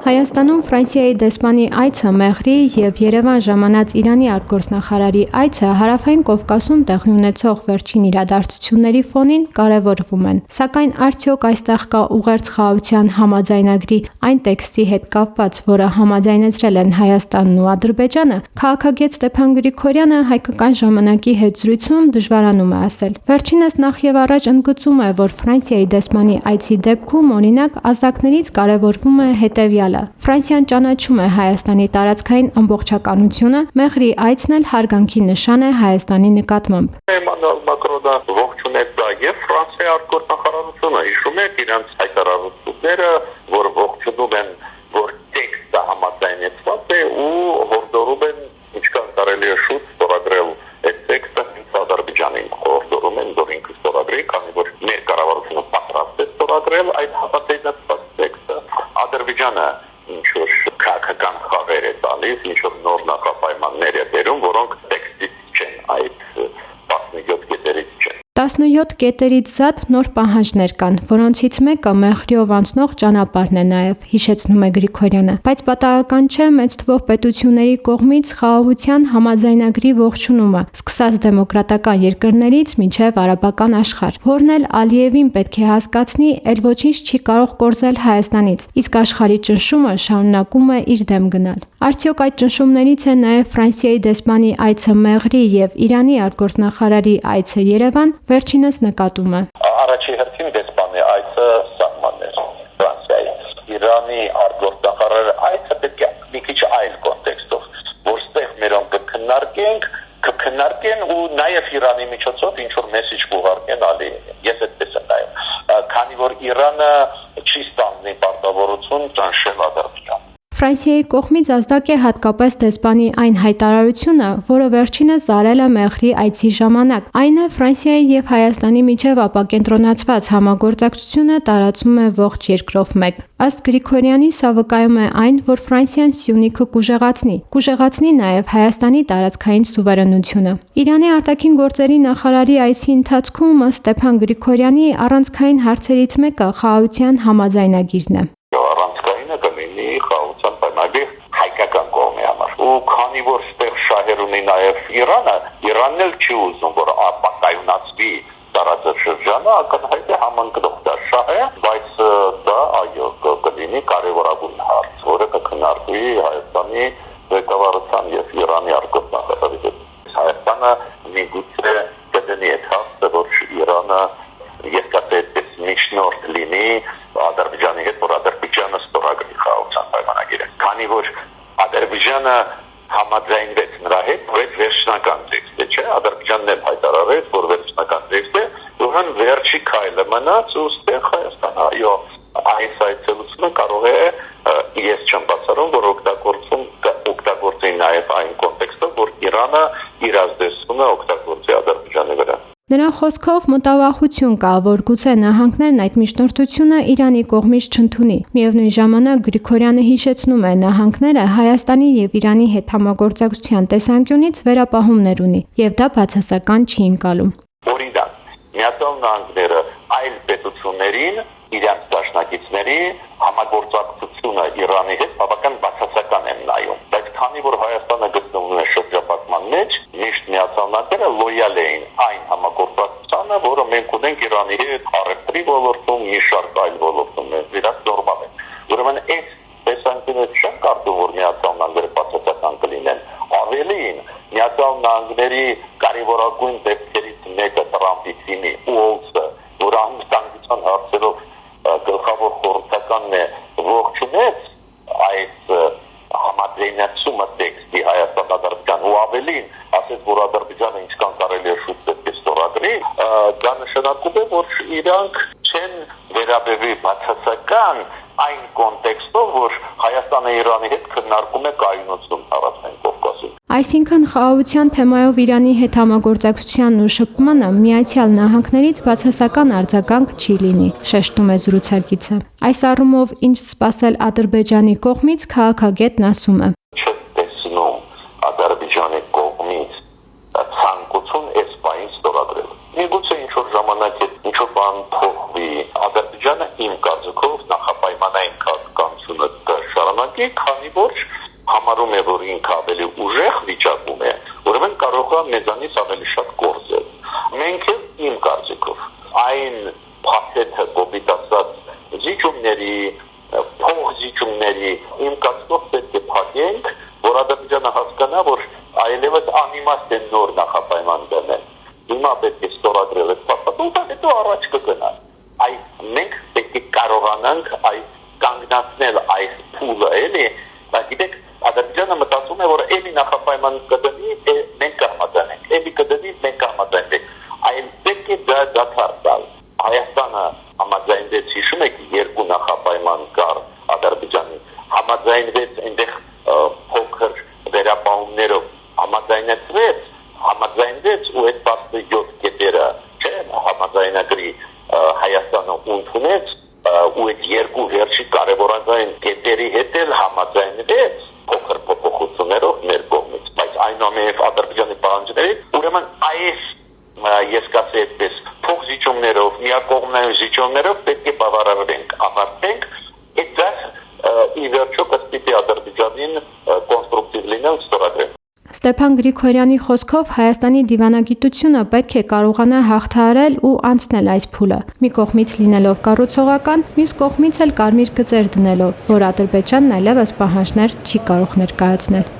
Հայաստանում Ֆրանսիայի դեսպանի այցը, Մեղրի և Երևան ժամանած Իրանի արտգործնախարարի այցը Հարավային Կովկասում տեղի ունեցող վերջին իրադարձությունների ֆոնին կարևորվում են։ Սակայն արդյոք այստեղ կա ուղերձ խաղաղության համաձայնագրի այն տեքստի հետ կապված, որը համաձայնեցրել են Հայաստանն ու Ադրբեջանը, քաղաքագետ Ստեփան Գրիգորյանը Հայկական ժամանակի հետ զրույցում դժվարանում է ասել։ Վերջինս նախ եւ առաջ ընդգծում է, որ Ֆրանսիայի դեսպանի այցի դեպքում օրինակ ազդակներից կարևորվում է հետևյալը. Ֆրանսիան ճանաչում է Հայաստանի տարածքային ամբողջականությունը, Մեղրի այցն էլ հարգանքի նշան է Հայաստանի նկատմամբ։ Էմանուել Մակրոնը ողջունեց դա եւ Ֆրանսիայի արտգործնախարարությունը հիշում եք իրենց հայտարարությունները, որ ողջունում են, որ տեքստը համաձայնեցված է ու հորդորում են ինչքան կարելի է շուտ ստորագրել այդ տեքստը Ադրբեջանին հորդորում են, որ ինքը ստորագրի, քանի որ մեր կառավարությունը պատրաստ է ստորագրել այդ համաձայնեցված տեքստը։ Ադրբեջանը ինչ-որ քաղաքական խաղեր է տալիս, ինչ-որ նոր նախապայմաններ է բերում, որոնք տեքստից չեն, այդ 17 կետերից չեն։ 17 կետերից զատ նոր պահանջներ կան, որոնցից մեկը Մեղրիով անցնող ճանապարհն է նաև, հիշեցնում է Գրիգորյանը, բայց պատահական չէ մեծ թվով պետությունների կողմից խաղաղության համաձայնագրի ողջունումը, սկսած դեմոկրատական երկրներից մինչև արաբական աշխարհ, որն էլ Ալիևին պետք է հասկացնի, էլ ոչինչ չի կարող կորզել Հայաստանից, իսկ աշխարհի ճնշումը շարունակում է իր դեմ գնալ։ Արդյոք այդ ճնշումներից է նաև Ֆրանսիայի դեսպանի այցը Մեղրի եւ Իրանի արտգործնախարարի այցը Երևան, վերջինս նկատում է։ Առաջի հերթին դեսպանի այցը սահմաններ Ֆրանսիայի։ Իրանի արտգործնախարարի այցը պետք է մի քիչ այլ կոնտեքստով, որ ստեղ մերոնք կքննարկեն ու նաև Իրանի միջոցով ինչ որ մեսեջ կուղարկեն Ալիևին։ Ես այդպես եմ նայում, քանի որ Իրանը չի ստանձնի պարտավորություն ճնշել Ադրբեջանը։ Ֆրանսիայի կողմից ազդակ է հատկապես դեսպանի այն հայտարարությունը, որը վերջինս արել է Մեղրի այցի ժամանակ։ Այն է Ֆրանսիայի եւ Հայաստանի միջև ապակենտրոնացված համագործակցությունը տարածում է ողջ երկրով մեկ։ Ըստ Գրիգորյանի, սա վկայում է այն, որ Ֆրանսիան Սյունիքը կուժեղացնի նաև Հայաստանի տարածքային սուվերենությունը։ Իրանի արտաքին գործերի նախարարի այցի ընթացքում Ստեփան Գրիգորյանի առանցքային հարցերից մեկը խաղաղության համաձայնագիրն է։ Խաղաղության պայմանագիր հայկական կողմի համար։ Ու քանի որ ստեղ շահեր ունի նաև Իրանն էլ չի ուզում, որ ապակայունացվի տարածաշրջանը, ակնհայտ է համընկնող դա շահ է, բայց դա այո կլինի կարևորագույն հարց, որը կքննարկվի Հայաստանի ղեկավարության եւ Իրանի արտգործնախարարի հետ։ Հայաստանը միգուցե կդնի այդ հարցը, որ Իրանը երկաթեթ միջնորդ լինի Ադրբեջանի հետ, որ Ադրբեջանը ստորագրի խաղաղության պայմանագիրը։ Քանի որ Ադրբեջանը համաձայնվեց նրա հետ, որ այդ վերջնական տեքստ է, չէ՞, Ադրբեջանն էլ հայտարարեց, որ վերջնական տեքստ է, ուրեմն վերջի քայլը մնաց ու ստեղ Հայաստանը այո, այս այցելությունը կարող է ես չեմ բացառում, որ օգտագործի նաև այն կոնտեքստը, որ Իրանը իր ազդեցությունը օգտագործի Ադրբեջանի վրա։ Նրա խոսքով մտավախություն կա, որ գուցե նահանգներն այդ միջնորդությունը Իրանի կողմից չընդունի։ Միևնույն ժամանակ Գրիգորյանը հիշեցնում է, նահանգները Հայաստանի եւ Իրանի հետ համագործակցության տեսանկյունից վերապահումներ ունի, եւ դա բացասական չի ընկալում։ Օրինակ, Միացյալ Նահանգները այլ պետություններին իրենց դաշնակիցների համագործակցությունը Իրանի հետ բավական բացասական են նայում, բայց քանի որ Հայաստանը գտնվում է շրջապատման մեջ, միշտ Միացյալ Նահանգները լոյալ էին այն համագործակցությանը, որը մենք ունենք Իրանի հետ առևտրի ոլորտում, մի շարք այլ ոլորտում, դրանք նորմալ են։ Ուրեմն այս տեսանկյունից չեմ կարծում, որ Միացյալ Նահանգները բացասական կլինեն։ Ավելին, Միացյալ Նահանգների կարևորագույն դեպքերից մեկը Տրամպի թիմի Ուոլսը, որը անվտանգության հարցերով գլխավոր խորհրդականն է, ողջունեց այս համաձայնացումը տեքստի Հայաստան-Ադրբեջան ու ավելին ասեց, որ Ադրբեջանը ինչքան կարելի է շուտ պետք է ստորագրի, դա նշանակում է, որ իրանք չեն վերաբերվի բացասական այն կոնտեքստով, որ Հայաստանը Իրանի հետ քննարկում է կայունություն Հարավային Կովկասում։ Այսինքն խաղաղության թեմայով Իրանի հետ համագործակցությանն ու շփմանը Միացյալ Նահանգներից բացասական արձագանք չի լինի, շեշտում է զրուցակիցը։ Այս առումով ինչ սպասել Ադրբեջանի կողմից քաղաքագետն ասում է. Չտեսնում Ադրբեջանի կողմից ցանկություն այս բանին ստորագրել։ Միգուցե ինչ-որ ժամանակ ինչ-որ բան փոխվի, Ադրբեջանը իմ կարծիքով նախապայմանային քաղաքականությունը կշարունակի ուղղակի, քանի որ համարում է, որ ինքը ավելի ուժեղ վիճակում է, ուրեմն կարող է մեզանից ավելի շատ գործել։ Մենք իմ կարծիքով այն փաթեթը կոպիտ ասած զիջումների, փողզիջումների իմ կարծիքով պետք է փակենք, որ Ադրբեջանը հասկանա, որ այլևս անիմաստ է նոր նախապայման դնել։ Հիմա պետք է ստորագրել այդ փաստաթուղթը, հետո առաջ կգնա։ Այս մենք պետք է կարողանանք այս կանգնացնել այս փուլը, էլի, բայց գիտեք, Ադրբեջանը մտածում է, որ էլի նախապայման կդնի, մենք կհամաձայնենք, էլի կդնի, մենք կհամաձայնենք։ Այլ պետք է դա դադար տալ։ Հայաստանը համաձայնվեց, հիշում եք, երկու նախապայման կար Ադրբեջանի, համաձայնվեց այնտեղ փոքր վերապահումներով, համաձայնվեց ու այդ 17 կետերը, չէ, համաձայնագրի Հայաստանը ընդունեց ու այդ երկու վերջի կարևորագույն կետերի հետ էլ համաձայնվեց փոքր փոփոխություններով մեր կողմից, բայց այնուամենայնիվ Ադրբեջանի պահանջների, ուրեմն այս ես կասեի այդպես փոխզիջումներով, միակողմնային զիջումներով պետք է բավարարենք, ավարտենք, դա ի վերջո կստիպի Ադրբեջանին կոնստրուկտիվ լինել ստորագրել։ Ստեփան Գրիգորյանի խոսքով Հայաստանի դիվանագիտությունը պետք է կարողանա հաղթահարել ու անցնել այս փուլը։ Մի կողմից լինելով կառուցողական, մյուս կողմից էլ կարմիր գծեր դնելով, որ Ադրբեջանն այլևս պահանջներ չի կարող ներկայացնել։